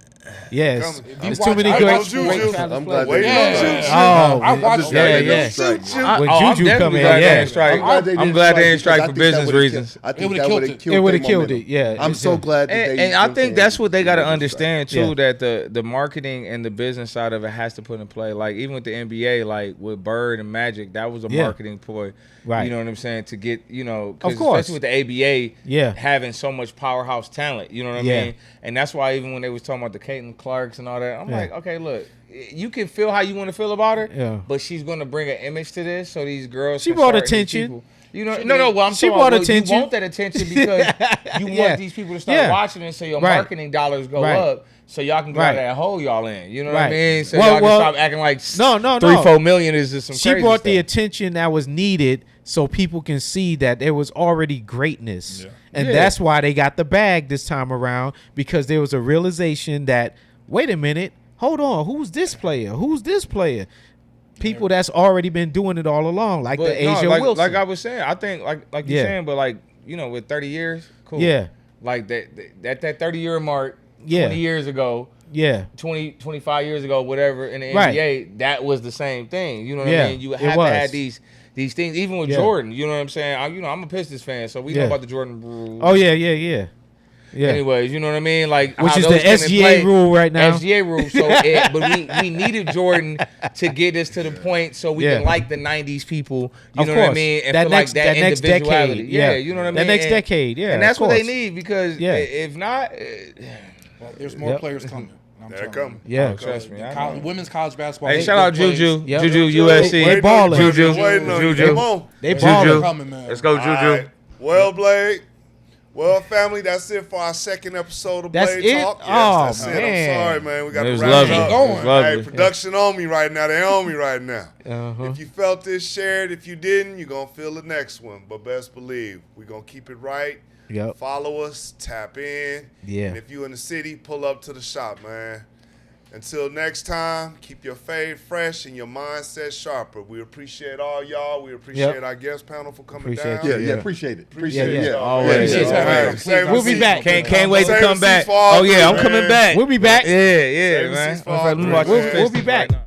Yes. If you There's watch- too many I great. watch great Juju. talented I'm glad players. they Yeah. didn't strike. Oh, I watched yeah, that. yeah. Juju. When I'm Juju definitely come in, glad they yeah. didn't strike. I'm glad they I'm glad they didn't because strike I for think that business would've reasons. killed- I It think would've that killed would've it. killed It would've their killed momentum. it, yeah. I'm so glad that And, they. I think that's what they got to understand too. Yeah. That the marketing and the business side of it has to put in play. Like even with the NBA, like with Bird and Magic, that was a Yeah. marketing ploy. Right. You know what I'm saying? To get 'cause Of course. especially with the ABA, Yeah. having so much powerhouse talent. You know what I Yeah. mean? And that's why even when they was talking about the Caitlin Clarks and all that, I'm Yeah. like, okay, look. You can feel how you want to feel about her, Yeah. but she's going to bring an image to this, so these girls. She can brought start- these attention. people- You know, no. Well, I'm She talking brought about, attention. You want that attention because you Yeah. want these people to start Yeah. watching it, so your Right. marketing dollars go Right. up, so y'all can get Right. out of that hole y'all in. You know what I Right. mean? So Well, y'all can well, stop acting like No. 3-4 million is just some She crazy brought the stuff. attention that was needed so people can see that there was already greatness. Yeah. And Yeah. that's why they got the bag this time around, because there was a realization that, wait a minute, hold on, who's this player? Who's this player? People that's already been doing it all along, like But the no, Asia like, Wilson. like I was saying, I think like you're Yeah. saying, but like, you know, with 30 years, cool. Yeah. Like that 30-year mark, Yeah. 20 years ago, Yeah. 25 years ago, whatever, in the Right. NBA, that was the same thing. You know what Yeah, I mean? You it have to was. have these things, even with Yeah. Jordan. You know what I'm saying? I'm a Pistons fan, so we know Yeah. about the Jordan rules. Oh yeah, yeah, yeah. Yeah. Anyways, you know what I mean? Like Which how is those the came in SGA play. rule right now. SGA rule. So, but we needed Jordan to get us to the point so we Yeah. can like the '90s people. You Of know what I course. mean? And That feel next- like that that next individuality. decade, Yeah, yeah. you know what I mean? That next And- decade, yeah, And that's of what they course. need, because Yeah. if not, Well, there's more Yep. players coming. I'm They're telling coming. Yeah. oh, trust me. I you. know. Women's college basketball. Hey, they shout out good plays. Juju, Yep. Juju, They USC. balling. Juju. Waiting on you. Juju. Come on. They They're balling. coming, man. Let's go, Juju. All right. Well, Blade. Well, family, that's it for our second episode of That's Blade it? Talk. Yes, Oh, that's it. man. I'm sorry, man. We got It to was wrap lovely. it up. Keep going. It was lovely. Hey, production on me right now. They on me right now. Uh-huh. If you felt this, share it. If you didn't, you're going to feel the next one. But best believe, we're going to keep it right. Yep. Follow us, tap in. Yeah. And if you in the city, pull up to the shop, man. Until next time, keep your fade fresh and your mindset sharper. We appreciate all y'all. We appreciate our guest panel for coming Appreciate down. you. Yeah, Yeah. appreciate it. Appreciate Yeah, yeah. y'all. Always. Yeah, Appreciate yeah. y'all. Hey, save We'll a be seat. back. Can't wait to Save come a back. seat for all Oh yeah, I'm three, coming man. back. We'll be back. Yeah, yeah, Save a man. seat for all Let me three, watch man. this We'll be Pistons back. right now.